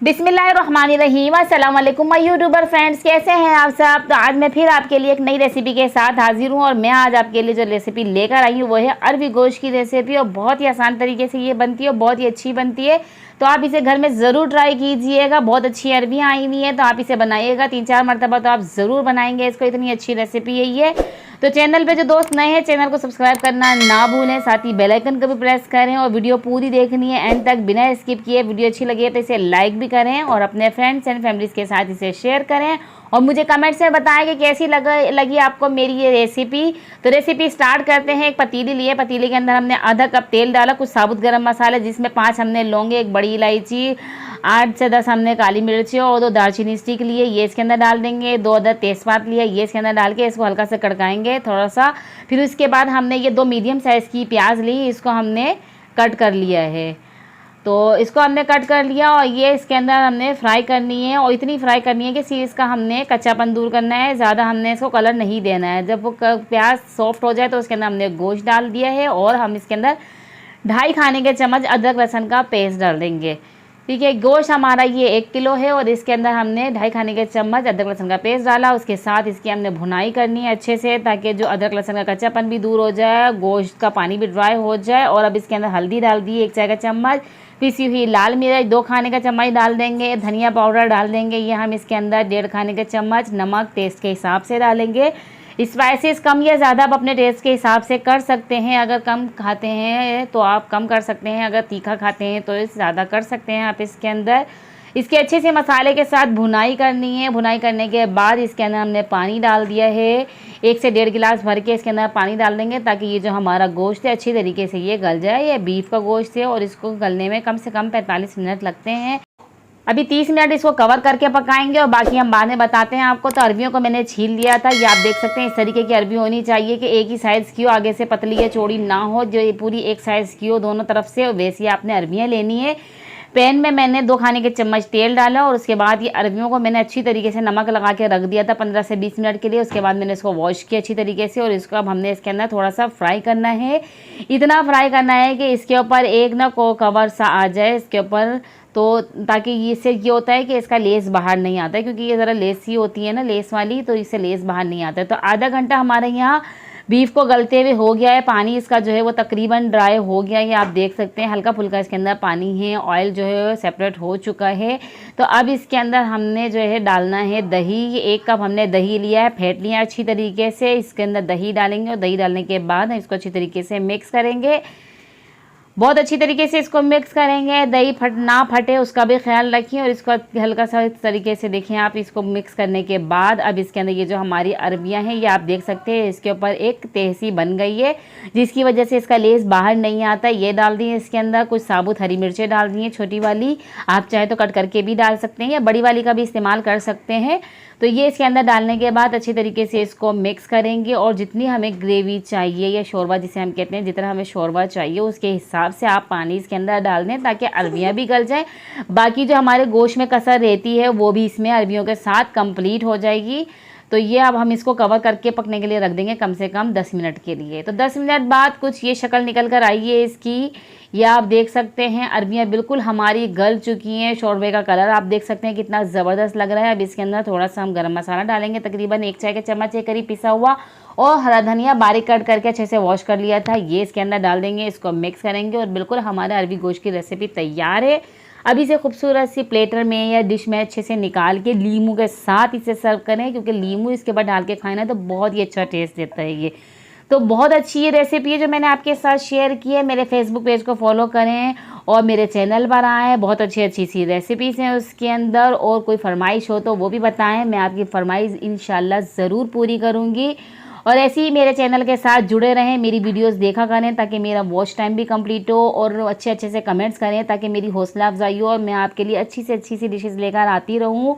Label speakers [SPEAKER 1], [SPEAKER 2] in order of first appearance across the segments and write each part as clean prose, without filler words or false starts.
[SPEAKER 1] बिस्मिल्लाहिर्रहमानिर्रहीम। अस्सलाम वालेकुम माय यूट्यूबर फ्रेंड्स, कैसे हैं आप सब। तो आज मैं फिर आपके लिए एक नई रेसिपी के साथ हाजिर हूँ और मैं आज आपके लिए जो रेसिपी लेकर आई हूँ वो है अरबी गोश्त की रेसिपी। और बहुत ही आसान तरीके से ये बनती है और बहुत ही अच्छी बनती है, तो आप इसे घर में ज़रूर ट्राई कीजिएगा। बहुत अच्छी अरबियाँ आई हुई हैं तो आप इसे बनाइएगा 3-4 मरतबा, तो आप ज़रूर बनाएंगे इसको। इतनी अच्छी रेसिपी है ये। तो चैनल पे जो दोस्त नए हैं चैनल को सब्सक्राइब करना ना भूलें, साथ ही बेल आइकन को भी प्रेस करें और वीडियो पूरी देखनी है एंड तक बिना स्किप किए। वीडियो अच्छी लगी है तो इसे लाइक भी करें और अपने फ्रेंड्स एंड फैमिलीज़ के साथ इसे शेयर करें और मुझे कमेंट्स में बताएं कि कैसी लगी आपको मेरी ये रेसिपी। तो रेसिपी स्टार्ट करते हैं। एक पतीली लिए, पतीली के अंदर हमने आधा कप तेल डाला, कुछ साबुत गरम मसाला जिसमें 5 हमने लौंगे, 1 बड़ी इलायची, 8 से 10 हमने काली मिर्ची और 2 दालचीनी स्टिक लिए, ये इसके अंदर डाल देंगे। 2 अदद तेज़पात लिया, ये इसके अंदर डाल के इसको हल्का से कड़काएंगे थोड़ा सा। फिर उसके बाद हमने ये 2 मीडियम साइज़ की प्याज ली, इसको हमने कट कर लिया है। तो इसको हमने कट कर लिया और ये इसके अंदर हमने फ्राई करनी है और इतनी फ्राई करनी है कि सी इसका हमने कच्चापन दूर करना है, ज़्यादा हमने इसको कलर नहीं देना है। जब वो प्याज सॉफ्ट हो जाए तो उसके अंदर हमने गोश्त डाल दिया है और हम इसके अंदर 2.5 खाने के चम्मच अदरक लहसुन का पेस्ट डाल देंगे। ठीक है, गोश्त हमारा ये 1 किलो है और इसके अंदर हमने 2.5 खाने के चम्मच अदरक लहसुन का पेस्ट डाला। उसके साथ इसकी हमने भुनाई करनी है अच्छे से, ताकि जो अदरक लहसुन का कच्चापन भी दूर हो जाए, गोश्त का पानी भी ड्राई हो जाए। और अब इसके अंदर हल्दी डाल दी 1 चाय का चम्मच, पिसी हुई लाल मिर्च 2 खाने का चम्मच डाल देंगे, धनिया पाउडर डाल देंगे ये हम इसके अंदर 1.5 खाने के चम्मच, नमक टेस्ट के हिसाब से डालेंगे। स्पाइसेस कम या ज़्यादा आप अपने टेस्ट के हिसाब से कर सकते हैं। अगर कम खाते हैं तो आप कम कर सकते हैं, अगर तीखा खाते हैं तो ज़्यादा कर सकते हैं आप इसके अंदर। इसके अच्छे से मसाले के साथ भुनाई करनी है। भुनाई करने के बाद इसके अंदर हमने पानी डाल दिया है, 1 से 1.5 गिलास भर के इसके अंदर पानी डाल देंगे, ताकि ये जो हमारा गोश्त है अच्छी तरीके से ये गल जाए। ये बीफ का गोश्त है और इसको गलने में कम से कम 45 मिनट लगते हैं। अभी 30 मिनट इसको कवर करके पकाएंगे और बाकी हम बाद में बताते हैं आपको। तो अरबियों को मैंने छील लिया था, ये आप देख सकते हैं। इस तरीके की अरबी होनी चाहिए कि एक ही साइज़ की हो, आगे से पतली या चौड़ी ना हो, जो ये पूरी एक साइज़ की हो दोनों तरफ से, वैसी आपने अरबियाँ लेनी है। पैन में मैंने 2 खाने के चम्मच तेल डाला और उसके बाद ये अरबियों को मैंने अच्छी तरीके से नमक लगा के रख दिया था 15 से 20 मिनट के लिए। उसके बाद मैंने इसको वॉश किया अच्छी तरीके से और इसको अब हमने इसके अंदर थोड़ा सा फ्राई करना है। इतना फ्राई करना है कि इसके ऊपर एक ना को कवर सा आ जाए इसके ऊपर, तो ताकि इससे ये होता है कि इसका लेस बाहर नहीं आता है, क्योंकि ये ज़रा लेसी होती है ना, लेस वाली, तो इससे लेस बाहर नहीं आता है। तो आधा घंटा हमारे यहाँ बीफ को गलते हुए हो गया है। पानी इसका जो है वो तकरीबन ड्राई हो गया है, आप देख सकते हैं। हल्का फुल्का इसके अंदर पानी है, ऑयल जो है सेपरेट हो चुका है। तो अब इसके अंदर हमने जो है डालना है दही। 1 कप हमने दही लिया है, फेंट लिया अच्छी तरीके से। इसके अंदर दही डालेंगे और दही डालने के बाद इसको अच्छी तरीके से मिक्स करेंगे, बहुत अच्छी तरीके से इसको मिक्स करेंगे। दही ना फटे उसका भी ख्याल रखिए और इसको हल्का सा इस तरीके से देखें आप। इसको मिक्स करने के बाद अब इसके अंदर ये जो हमारी अरबियां हैं ये आप देख सकते हैं, इसके ऊपर एक तहसी बन गई है जिसकी वजह से इसका लेस बाहर नहीं आता। ये डाल दी है इसके अंदर। कुछ साबुत हरी मिर्चें डाल दी हैं छोटी वाली, आप चाहे तो कट करके भी डाल सकते हैं या बड़ी वाली का भी इस्तेमाल कर सकते हैं। तो ये इसके अंदर डालने के बाद अच्छी तरीके से इसको मिक्स करेंगे और जितनी हमें ग्रेवी चाहिए या शोरबा जिसे हम कहते हैं, जितना हमें शोरबा चाहिए उसके हिसाब से आप पानी इसके अंदर डाल दें, ताकि अरबियाँ भी गल जाएं। बाकी जो हमारे गोश्त में कसर रहती है वो भी इसमें अरबियों के साथ कंप्लीट हो जाएगी। तो ये अब हम इसको कवर करके पकने के लिए रख देंगे कम से कम 10 मिनट के लिए। तो 10 मिनट बाद कुछ ये शक्ल निकल कर आई है इसकी, ये आप देख सकते हैं। अरबियाँ बिल्कुल हमारी गल चुकी हैं। शोरबे का कलर आप देख सकते हैं कितना ज़बरदस्त लग रहा है। अब इसके अंदर थोड़ा सा हम गरम मसाला डालेंगे, तकरीबन 1 चाय के चम्मच के करीब पिसा हुआ, और हरा धनिया बारीक कट करके अच्छे से वॉश कर लिया था, ये इसके अंदर डाल देंगे। इसको मिक्स करेंगे और बिल्कुल हमारा अरबी गोश्त की रेसिपी तैयार है। अब इसे खूबसूरत सी प्लेटर में या डिश में अच्छे से निकाल के लीमू के साथ इसे सर्व करें, क्योंकि लीमू इसके ऊपर डाल के खाना है तो बहुत ही अच्छा टेस्ट देता है ये। तो बहुत अच्छी ये रेसिपी है जो मैंने आपके साथ शेयर की है। मेरे फेसबुक पेज को फॉलो करें और मेरे चैनल पर आएँ, बहुत अच्छी अच्छी सी रेसिपीज़ हैं उसके अंदर। और कोई फरमाइश हो तो वो भी बताएं, मैं आपकी फरमाइश इंशाल्लाह ज़रूर पूरी करूँगी। और ऐसे ही मेरे चैनल के साथ जुड़े रहें, मेरी वीडियोस देखा करें ताकि मेरा वॉच टाइम भी कंप्लीट हो, और अच्छे अच्छे से कमेंट्स करें ताकि मेरी हौसला अफजाई हो और मैं आपके लिए अच्छी से अच्छी सी डिशेज़ लेकर आती रहूँ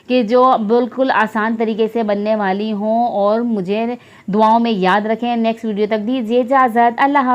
[SPEAKER 1] कि जो बिल्कुल आसान तरीके से बनने वाली हों। और मुझे दुआओं में याद रखें। नेक्स्ट वीडियो तक दीजिए इजाज़त। अल्लाह।